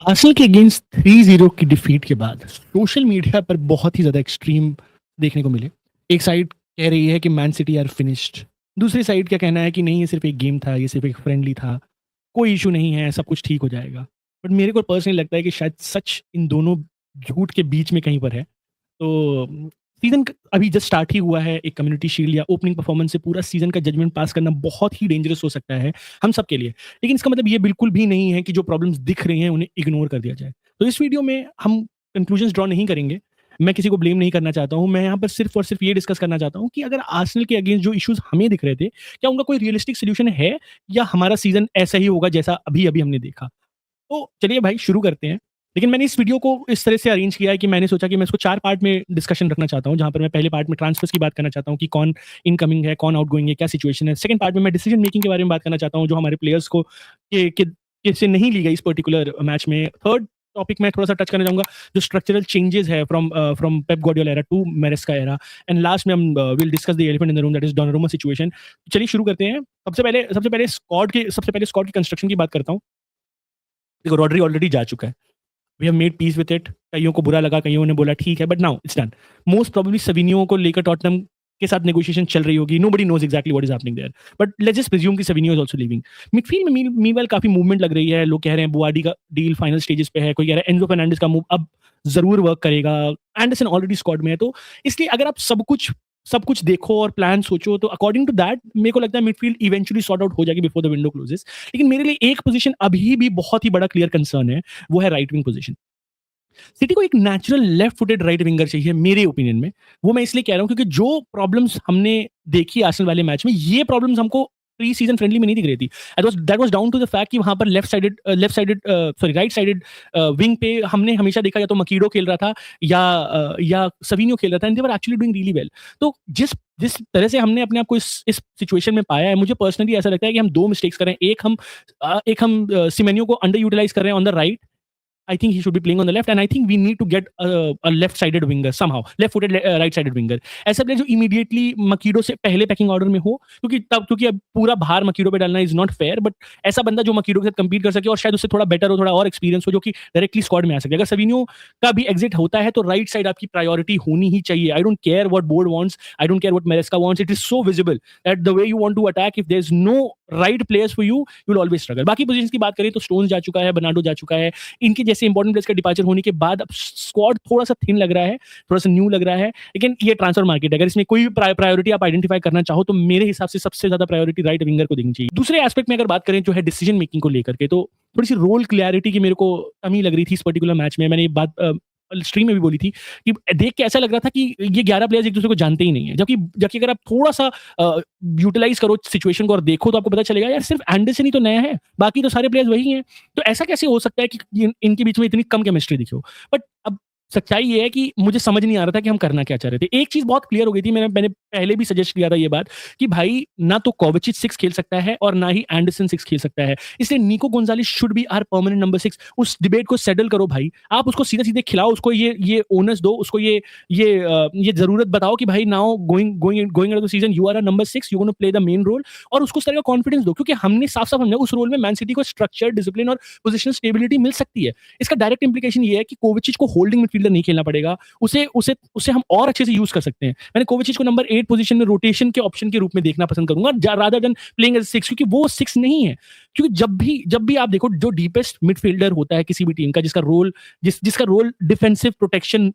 Arsenal के against 3-0 की defeat के बाद सोशल मीडिया पर बहुत ही ज़्यादा एक्सट्रीम देखने को मिले। एक साइड कह रही है कि मैन सिटी आर फिनिश्ड, दूसरी साइड का कहना है कि नहीं, ये सिर्फ़ एक गेम था, ये सिर्फ़ एक फ्रेंडली था, कोई इश्यू नहीं है, सब कुछ ठीक हो जाएगा। बट मेरे को पर्सनली लगता है कि शायद सच इन दोनों झूठ के बीच में कहीं पर है। तो सीज़न क अभी जस्ट स्टार्ट ही हुआ है। एक कम्युनिटी शील्ड या ओपनिंग परफॉर्मेंस से पूरा सीज़न का जजमेंट पास करना बहुत ही डेंजरस हो सकता है, हम सबके लिए। लेकिन इसका मतलब ये बिल्कुल भी नहीं है कि जो प्रॉब्लम्स दिख रही हैं, उन्हें इग्नोर कर दिया जाए। तो इस वीडियो में हम कंक्लूजन्स ड्रॉ नहीं करेंगे। मैं किसी को ब्लेम नहीं करना चाहता हूँ। मैं यहाँ पर सिर्फ़ और सिर्फ़ ये डिस्कस करना चाहता हूँ कि अगर आर्सेनल के अगेंस्ट जो इश्यूज़ हमें दिख रहे थे, क्या उनका कोई रियलिस्टिक सॉल्यूशन है या हमारा सीज़न ऐसा ही होगा जैसा अभी-अभी हमने देखा? तो चलिए भाई शुरू करते हैं। लेकिन मैंने इस वीडियो को इस तरह से अरेंज किया है कि मैंने सोचा कि मैं इसको 4 पार्ट में डिस्कशन रखना चाहता हूँ, जहाँ पर मैं पहले पार्ट में ट्रांसफर्स की बात करना चाहता हूँ कि कौन इनकमिंग है, कौन आउटगोइंग है, क्या सिचुएशन है। सेकंड पार्ट में मैं डिसीजन मेकिंग के बारे में बात करना चाहता हूँ, जो हमारे प्लेयर्स को के से नहीं ली गई इस पर्टिकुलर मैच में। थर्ड टॉपिक मैं थोड़ा-सा टच करना चाहूँगा, जो स्ट्रक्चरल चेंजेस है from Pep Guardiola era to Maresca era. And last में हम will discuss the elephant in the room, that is Donnarumma situation. चलिए शुरू करते हैं। सबसे पहले स्क्वाड की कंस्ट्रक्शन की बात करता हूँ। देखो, रॉड्री ऑलरेडी जा चुका है। We have made peace with it. कइयों को बुरा लगा, कइयों ने बोला ठीक है, but now it's done. Most probably Savinho को लेकर टॉटनहम के साथ नेगोशिएशन चल रही होगी। Nobody knows exactly what is happening there, but let's just presume कि Savinho is also leaving. Midfield में मीनवाइल काफ़ी मूवमेंट लग रही है। लोग कह रहे हैं बुआडी का डील फाइनल स्टेजेस पे है। कोई कह रहा है एनज़ो फर्नांडिस का मूव अब ज़रूर वर्क करेगा। एंडरसन ऑलरेडी स्क्वाड में है, तो इसलिए अगर आप सब कुछ देखो और प्लान सोचो, तो अकॉर्डिंग टू दैट मेरे को लगता है मिडफील्ड इवेंचुअली सॉर्ट आउट हो जाएगी बिफोर द विंडो क्लोजेस। लेकिन मेरे लिए एक पोजीशन अभी भी बहुत ही बड़ा क्लियर कंसर्न है, वो है राइट विंग पोजीशन। सिटी को एक natural left footed right winger चाहिए मेरे ओपिनियन में। वो मैं इसलिए कह रहा हूँ क्योंकि जो प्रॉब्लम्स हमने देखी आर्सेनल वाले मैच में, ये प्रॉब्लम्स हमको प्री सीजन फ्रेंडली में नहीं दिख रही थी। That was down to the fact कि वहां पर राइट साइडेड विंग पे हमने हमेशा देखा या तो मकीडो खेल रहा था या सवीनियो खेल रहा था, and they were actually doing really well. तो जिस जिस तरह से हमने अपने आप को इस सिचुएशन में पाया है, मुझे पर्सनली ऐसा लगता है कि हम दो मिस्टेक्स कर रहे हैं। एक हम सिमेनियो को अंडर यूटिलाइज कर रहे हैं on the right. I think he should be playing on the left, and I think we need to get a left-sided winger somehow, left-footed right-sided winger. ऐसा प्लेयर जो immediately मकीडो से पहले पैकिंग ऑर्डर में हो, क्योंकि अब पूरा भार मकीडो पे डालना इज नॉट फेयर, बट ऐसा बंदा जो मकीडो के साथ compete कर सके और शायद उससे थोड़ा बेटर हो, थोड़ा और एक्सपीरियंस हो, जो कि डायरेक्टली स्क्वाड में आ सके। अगर सविनियो का भी एग्जिट होता है तो राइट साइड आपकी प्रायोरिटी होनी ही चाहिए। I don't care what board wants, I don't care what Maresca wants, it is so visible that the way you want to attack, if there is no right players for you, you will always struggle. बाकी positions की बात करें तो stones जा चुका है, Bernardo जा चुका है। इनके जैसे इंपॉर्टेंट प्लेयर्स का डिपार्चर होने के बाद अब स्क्वाड थोड़ा-सा थिन लग रहा है, थोड़ा-सा न्यू लग रहा है। लेकिन ये ट्रांसफर मार्केट है, अगर इसमें कोई भी प्रायोरिटी आप आइडेंटिफाई करना चाहो तो मेरे हिसाब से सबसे ज़्यादा प्रायोरिटी राइट विंगर को देनी चाहिए। दूसरे एस्पेक्ट में अगर बात करें जो है डिसीजन मेकिंग को लेकर के, तो थोड़ी-सी रोल क्लैरिटी की मेरे को कमी लग रही थी इस पर्टिकुलर मैच में। मैंने ये बात स्ट्रीम में भी बोली थी कि देख के ऐसा लग रहा था कि ये 11 प्लेयर्स एक-दूसरे को जानते ही नहीं है। जबकि जबकि अगर आप थोड़ा-सा यूटिलाइज़ करो सिचुएशन को और देखो तो आपको पता चलेगा यार सिर्फ एंडरसन ही तो नया है, बाकी तो सारे प्लेयर्स वही हैं। तो ऐसा कैसे हो सकता है कि इनके बीच में इतनी कम केमिस्ट्री दिखी हो? बट अब सच्चाई ये है कि मुझे समझ नहीं आ रहा था कि हम करना क्या चाह रहे थे। एक चीज़ बहुत क्लियर हो गई थी, मैंने पहले भी सजेस्ट किया था ये बात कि भाई ना तो कोवाचिच 6 खेल सकता है और ना ही एंडरसन 6 खेल सकता है। इसलिए Nico Gonzalez should be our permanent number 6। उस डिबेट को सेटल करो भाई। आप उसको सीधे-सीधे खिलाओ, उसको ये ओनस दो, उसको ये ज़रूरत बताओ कि भाई now going into the season you are a number 6, you gonna play the main role, और उसको उस तरह का कॉन्फिडेंस दो, क्योंकि हमने साफ-साफ हमने उस रोल में मैन सिटी को स्ट्रक्चर, डिसिप्लिन और पोजिशनल स्टेबिलिटी मिल सकती है। इसका डायरेक्ट इंप्लीकेशन ये है कि कोवाचिच को होल्डिंग मिडफील्डर नहीं खेलना पड़ेगा। उसे उसे उसे हम और अच्छे से यूज़ कर सकते हैं। मैंने कोवाचिच को नंबर 8 पोजीशन में रोटेशन के ऑप्शन के रूप में देखना पसंद करूँगा रादर देन प्लेइंग एज़ 6, क्योंकि वो 6 नहीं है। क्योंकि जब भी आप देखो, जो डीपेस्ट मिडफील्डर होता है किसी भी टीम का, जिसका रोल डिफेंसिव प्रोटेक्शन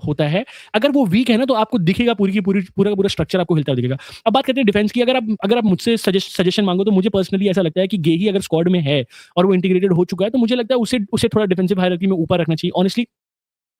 होता है, अगर वो वीक है ना तो आपको दिखेगा पूरी की पूरी पूरा का पूरा स्ट्रक्चर आपको हिलता हुआ दिखेगा। अब बात करते हैं डिफेंस की। अगर आप मुझसे सजेशन मांगो तो मुझे पर्सनली ऐसा लगता है कि गेही अगर स्क्वाड में है और वो इंटीग्रेटेड हो चुका है, तो मुझे लगता है उसे उसे थोड़ा डिफेंसिव हायरार्की में ऊपर रखना चाहिए। ऑनेस्टली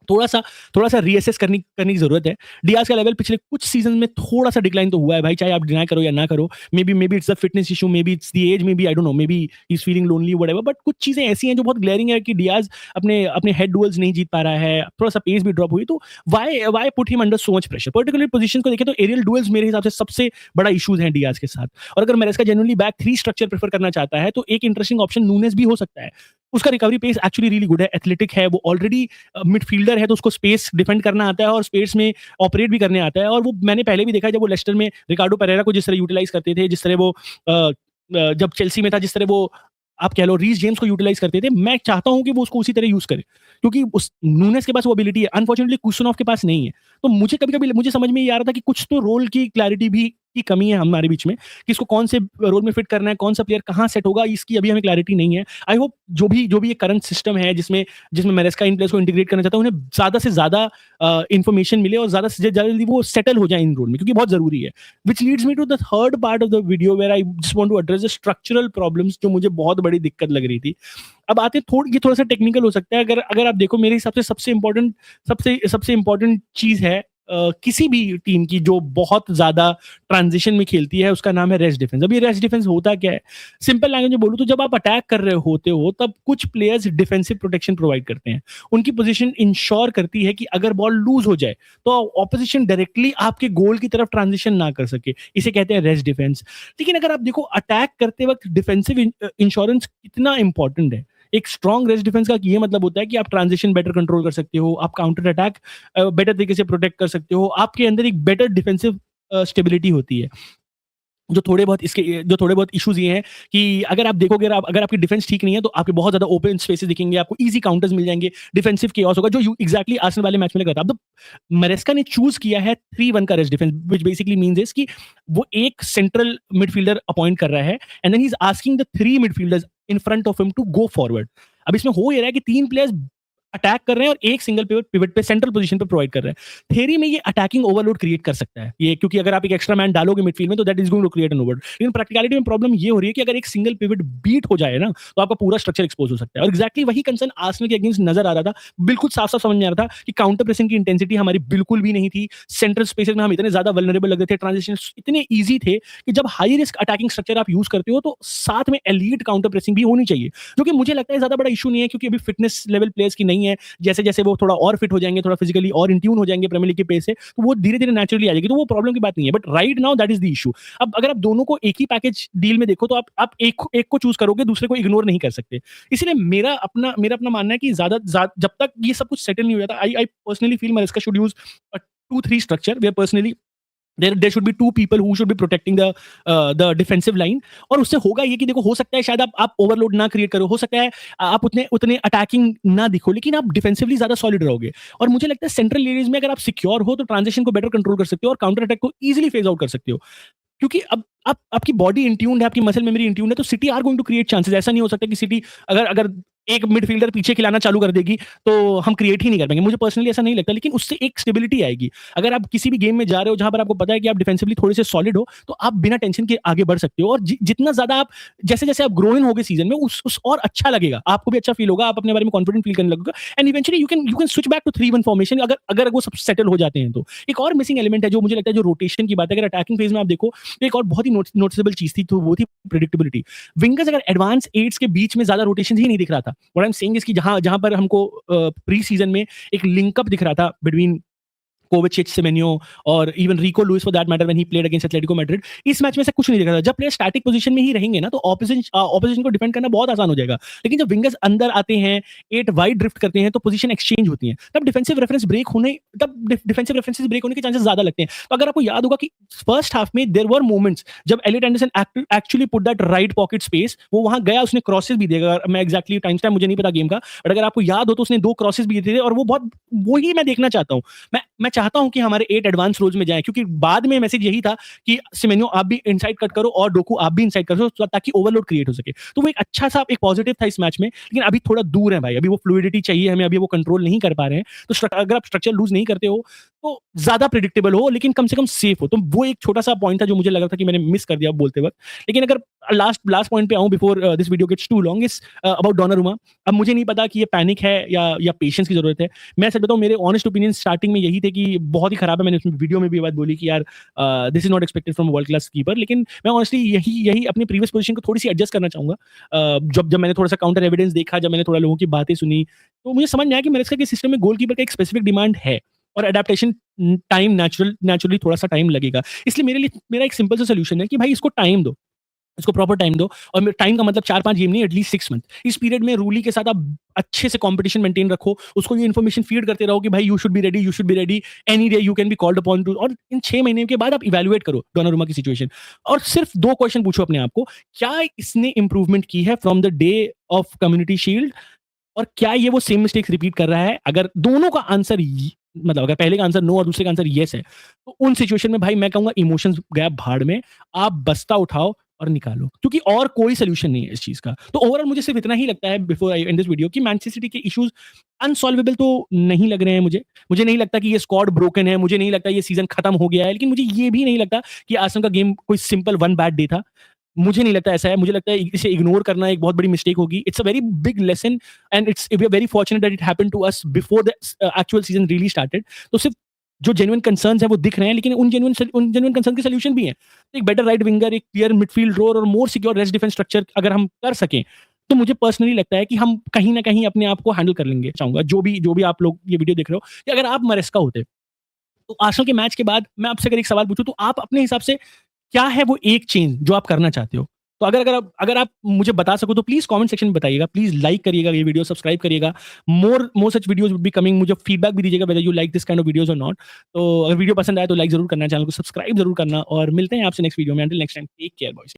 थोड़ा-सा थोड़ा-सा रीअसेस करने की ज़रूरत है। डियाज़ का लेवल पिछले कुछ सीज़न में थोड़ा-सा डिक्लाइन तो हुआ है भाई, चाहे आप डिनाई करो या ना करो। Maybe it's the fitness issue, maybe it's the age, maybe I don't know, maybe he is feeling lonely whatever, but कुछ चीज़ें ऐसी हैं जो बहुत ग्लेयरिंग है कि डियाज़ अपने अपने हेड डुएल्स नहीं जीत पा रहा है, थोड़ा-सा पेस भी ड्रॉप हुई, तो why put him under so much pressure? Particular position को देखें तो एरियल डुएल्स मेरे हिसाब से सबसे बड़ा इश्यूज़ है डियाज़ के साथ। और अगर मैरेस्का जेन्युइनली बैक 3 स्ट्रक्चर प्रेफर करना चाहता है, तो एक इंटरेस्टिंग ऑप्शन नूनेज़ भी हो सकता है। उसका recovery pace actually really good है, एथलेटिक है, वो ऑलरेडी मिडफील्डर है, तो उसको स्पेस डिफेंड करना आता है और स्पेस में ऑपरेट भी करने आता है। और वो मैंने पहले भी देखा है, जब वो लेस्टर में रिकार्डो पेरेरा को जिस तरह यूटिलाइज करते थे, जिस तरह वो जब चेल्सी में था, जिस तरह वो आप कह लो रीस जेम्स को यूटिलाइज़ करते थे, मैं चाहता हूँ कि वो उसको उसी तरह यूज़ करे। क्योंकि उस नूनेस के पास वो एबिलिटी है, अनफॉर्चुनेटली कुशनोव के पास नहीं है। तो मुझे कभी-कभी मुझे समझ में ये आ रहा था कि कुछ तो रोल की क्लैरिटी भी की कमी है हमारे बीच में, कि इसको कौन से रोल में फिट करना है, कौन सा प्लेयर कहाँ सेट होगा, इसकी अभी हमें क्लैरिटी नहीं है। आई होप जो भी ये करंट सिस्टम है जिसमें जिसमें मैरेस्का इन प्लेयर्स को इंटीग्रेट करना चाहता है, उन्हें ज़्यादा से ज़्यादा इन्फॉर्मेशन मिले और ज़्यादा से ज़्यादा जल्दी वो सेटल हो जाए इन रोल में, क्योंकि बहुत ज़रूरी है। Which leads me to the third part of the video where I just want to address the structural problems जो मुझे बहुत बड़ी दिक्कत लग रही थी। अब आते हैं ये थोड़ा-सा टेक्निकल हो सकता है, अगर अगर आप देखो मेरे हिसाब से सबसे इम्पोर्टेंट चीज़ है किसी भी टीम की जो बहुत ज़्यादा ट्रांज़िशन में खेलती है, उसका नाम है रेस्ट डिफेंस। अब ये रेस्ट डिफेंस होता क्या है? सिंपल लैंग्वेज में बोलूँ तो जब आप अटैक कर रहे होते हो, तब कुछ प्लेयर्स डिफेंसिव प्रोटेक्शन प्रोवाइड करते हैं। उनकी पोज़ीशन इंश्योर करती है कि अगर बॉल लूज़ हो जाए, तो ऑपोज़िशन डायरेक्टली आपके गोल की तरफ ट्रांज़िशन ना कर सके। इसे कहते हैं रेस्ट डिफेंस। लेकिन अगर आप देखो अटैक करते वक़्त डिफेंसिव इंश्योरेंस कितना इम्पोर्टेंट है। एक स्ट्रॉन्ग रेस्ट डिफेंस का ये मतलब होता है कि आप ट्रांजिशन बेटर कंट्रोल कर सकते हो, आप काउंटर अटैक बेटर तरीके से प्रोटेक्ट कर सकते हो, आपके अंदर एक बेटर डिफेंसिव स्टेबिलिटी होती है। जो थोड़े बहुत इश्यूज़ ये हैं कि अगर आप देखोगे, अगर आपकी डिफेंस ठीक नहीं है, तो आपके बहुत ज़्यादा ओपन स्पेसेस दिखेंगे, आपको ईज़ी काउंटर्स मिल जाएँगे, डिफेंसिव केओस होगा, जो यू एग्ज़ैक्टली आर्सेनल वाले मैच में लग रहा था। अब तो मैरेस्का ने चूज़ किया है 3-1 का rest defence, which basically means is कि वो एक सेंट्रल मिडफील्डर अपॉइंट कर रहा है and then he is asking the 3 midfielders in front of him to go forward. अब इसमें हो ये रहा है कि 3 प्लेयर्स अटैक कर रहे हैं और एक सिंगल पिवट पे सेंट्रल पोजीशन पे प्रोवाइड कर रहे हैं। थियरी में ये अटैकिंग ओवरलोड क्रिएट कर सकता है। ये क्योंकि अगर आप एक एक्स्ट्रा मैन डालोगे मिडफील्ड में, तो that is going to create an overload. लेकिन प्रैक्टिकलिटी में प्रॉब्लम ये हो रही है कि अगर एक सिंगल पिवट बीट हो जाए ना, तो आपका पूरा स्ट्रक्चर एक्सपोज हो सकता है। और एक्जैक्टली वही कंसर्न आर्सेनल के अगेंस्ट नजर आ रहा था। बिल्कुल साफ-साफ समझ में आ रहा था कि काउंटर प्रेसिंग की इंटेंसिटी हमारी बिल्कुल भी नहीं थी। सेंट्रल स्पेसेस में हम इतने ज्यादा वल्नरेबल लग रहे थे, ट्रांजिशंस इतने ईजी थे कि जब हाई रिस्क अटैकिंग स्ट्रक्चर आप यूज करते हो, तो साथ में एलीट काउंटर प्रेसिंग भी होनी चाहिए, जो कि मुझे लगता है ज्यादा बड़ा इशू नहीं है, क्योंकि अभी फिटनेस लेवल प्लेयर्स की नहीं है। जैसे-जैसे वो थोड़ा और फिट हो जाएँगे, थोड़ा फिजिकली और इन ट्यून हो जाएँगे प्रीमियर लीग के पेस से, तो वो धीरे-धीरे नेचुरली आ जाएगी, तो वो प्रॉब्लम की बात नहीं है। But right now that is the issue. अब अगर आप दोनों को एक ही पैकेज डील में देखो, तो आप एक को चूज़ करोगे, दूसरे को इग्नोर नहीं कर सकते। इसीलिए मेरा अपना मानना है कि जब तक ये सब कुछ सेटल नहीं हो जाता, I personally feel Maresca should use a 2-3 structure where personally there should be 2 people who should be protecting the defensive line. और उससे होगा ये कि देखो, हो सकता है शायद आप ओवरलोड ना क्रिएट करो, हो सकता है आप उतने उतने अटैकिंग ना दिखो, लेकिन आप डिफेंसिवली ज्यादा सॉलिड रहोगे। और मुझे लगता है सेंट्रल एरियाज में अगर आप सिक्योर हो, तो ट्रांजिशन को बेटर कंट्रोल कर सकते हो और काउंटर अटैक को इजीली फेज आउट कर सकते हो। क्योंकि अब आपकी बॉडी इन ट्यून्ड है, आपकी मसल मेमोरी इन ट्यून्ड है, तो City are going to create chances. ऐसा नहीं हो सकता कि सिटी अगर अगर एक मिडफील्डर पीछे खिलाना चालू कर देगी, तो हम क्रिएट ही नहीं कर पाएंगे। मुझे पर्सनली ऐसा नहीं लगता, लेकिन उससे एक स्टेबिलिटी आएगी। अगर आप किसी भी गेम में जा रहे हो जहां पर आपको पता है कि आप डिफेंसिवली थोड़े से सॉलिड हो, तो आप बिना टेंशन के आगे बढ़ सकते हो। और जितना ज्यादा आप जैसे जैसे आप ग्रो इन होगे सीजन में, उस और अच्छा लगेगा, आपको भी अच्छा फील होगा, आप अपने बारे में कॉन्फिडेंट फील करने लगोगे and eventually you can switch back to 3-1 formation, अगर अगर वो सब सेटल हो जाते हैं तो। एक और मिसिंग एलिमेंट है जो मुझे लगता है, जो रोटेशन की बात है, अगर अटैकिंग फेज में आप देखो, तो एक और बहुत ही नोटिसेबल चीज थी, तो वो थी प्रेडिक्टेबिलिटी। विंगर्स अगर एडवांस एट्स के बीच में ज्यादा रोटेशन ही नहीं दिख रहा था। What I am saying is कि जहां जहां पर हमको प्री सीजन में एक लिंकअप दिख रहा था बिटवीन कोविचिच, सेमेन्यो और even RIICO Louis for that matter when he played against Atletico Madrid, इस मैच में से कुछ नहीं दिख रहा था। जब प्लेयर स्टैटिक पोजीशन में ही रहेंगे ना, तो ऑपोजिशन को डिफेंड करना बहुत आसान हो जाएगा। लेकिन जब विंगर्स अंदर आते हैं, 8 वाइड ड्रिफ्ट करते हैं, तो पोजीशन एक्सचेंज होती है, तब डिफेंसिव रेफरेंसेस ब्रेक होने के चांसेस ज्यादा लगते हैं। तो अगर आपको याद होगा कि फर्स्ट हाफ में देयर वर मोमेंट्स जब Elliott Anderson actually put that right pocket space, वो वहां गया, उसने क्रॉसेस भी दिए। मैं एग्जैक्टली टाइम मुझे नहीं पता गेम का, बट अगर आपको याद हो तो उसने 2 क्रॉसेस भी दिए थे, और वो बहुत, वही मैं देखना चाहता हूँ। मैं चाहता हूं कि हमारे 8 एडवांस रोल्स में जाएं, क्योंकि बाद में मैसेज यही था कि सिमेन्यो आप भी इनसाइड कट करो और डोकू आप भी इनसाइड करो, ताकि ओवरलोड क्रिएट हो सके। तो वो एक अच्छा सा एक पॉजिटिव था इस मैच में, लेकिन अभी थोड़ा दूर है भाई, अभी वो फ्लूइडिटी चाहिए हमें, अभी वो कंट्रोल नहीं कर पा रहे हैं। तो अगर आप स्ट्रक्चर लूज नहीं करते हो, तो ज्यादा प्रिडिक्टेबल हो, लेकिन कम से कम सेफ हो। तो वो एक छोटा सा पॉइंट था जो मुझे लग रहा था कि मैंने मिस कर दिया बोलते वक्त। लेकिन अगर लास्ट पॉइंट पे आऊं before this video gets too long, is about Donnarumma. अब मुझे नहीं पता कि ये पैनिक है या पेशेंस की जरूरत है। मैं सच बताऊं, मेरे ऑनेस्ट ओपिनियन स्टार्टिंग में यही थे कि बहुत ही खराब है। मैंने उसमें वीडियो में भी ये बात बोली कि यार this is not expected from world class keeper, लेकिन मैं ऑनेस्टली यही अपनी प्रीवियस पोजीशन को थोड़ी सी एडजस्ट करना चाहूंगा। जब मैंने थोड़ा सा काउंटर एविडेंस देखा, जब मैंने थोड़ा लोगों की बातें सुनी, तो मुझे समझ में आया कि मेरेस्का के सिस्टम में गोलकीपर का एक स्पेसिफिक डिमांड है, और एडेप्टेशन टाइम नेचुरली थोड़ा सा टाइम लगेगा। इसलिए मेरा एक सिंपल सा सोल्यूशन है कि भाई इसको टाइम दो। इसको प्रॉपर टाइम दो और टाइम का मतलब 4-5 गेम नहीं, एटलीस्ट 6 मंथ। इस पीरियड में रूली के साथ आप अच्छे से कंपटीशन मेंटेन रखो, उसको ये इन्फॉर्मेशन फीड करते रहो कि भाई you should be ready, you should be ready, any day you can be called upon two, और इन 6 महीने के बाद आप इवैल्यूएट करो डोनारुमा की सिचुएशन और सिर्फ 2 क्वेश्चन पूछो अपने आप को, क्या इसने इंप्रूवमेंट की है from the day of community shield और क्या ये वो सेम मिस्टेक्स रिपीट कर रहा है? अगर दोनों का आंसर मतलब अगर पहले का आंसर नो और दूसरे का आंसर येस है, तो उन सिचुएशन में भाई मैं कहूँगा इमोशंस गया भाड़ में, आप बस्ता उठाओ और निकालो, क्योंकि और कोई सॉल्यूशन नहीं है इस चीज़ का। तो ओवरऑल मुझे सिर्फ इतना ही लगता है before I and this video कि मैनचेस्टर सिटी के इश्यूज़ अनसॉल्वेबल तो नहीं लग रहे हैं मुझे। मुझे नहीं लगता कि ये स्क्वाड ब्रोकन है, मुझे नहीं लगता ये सीज़न खत्म हो गया है, लेकिन मुझे ये भी नहीं लगता कि आर्सेनल का गेम कोई सिंपल वन बैड डे था। मुझे नहीं लगता ऐसा है, मुझे लगता है इसे इग्नोर करना एक बहुत बड़ी मिस्टेक होगी। It's a very big lesson and we are very fortunate that it happened to us before the actual season really started. तो सिर्फ जो जेन्युइन कंसर्न्स हैं वो दिख रहे हैं, लेकिन उन जेन्युइन कंसर्न के सॉल्यूशन भी हैं। एक बेटर राइट विंगर, एक क्लियर मिडफील्ड रोल और more secure rest defence structure अगर हम कर सकें, तो मुझे पर्सनली लगता है कि हम कहीं न कहीं अपने आप को हैंडल कर लेंगे। चाहूँगा जो भी आप लोग ये वीडियो देख रहे हो, कि अगर आप मारेस्का होते, तो आर्सेनल के मैच के बाद मैं आपसे अगर एक सवाल पूछूँ, तो आप अपने हिसाब से क्या है वो एक चेंज जो आप करना चाहते हो? तो अगर आप मुझे बता सको तो प्लीज़ कमेंट सेक्शन में बताइएगा। प्लीज़ लाइक करिएगा ये वीडियो, सब्सक्राइब करिएगा। More such videos would be coming. मुझे फीडबैक भी दीजिएगा whether you like this kind of videos और नॉट। तो अगर वीडियो पसंद आए तो लाइक ज़रूर करना, चैनल को सब्सक्राइब ज़रूर करना और मिलते हैं आपसे नेक्स्ट वीडियो में। Until next time take care boys.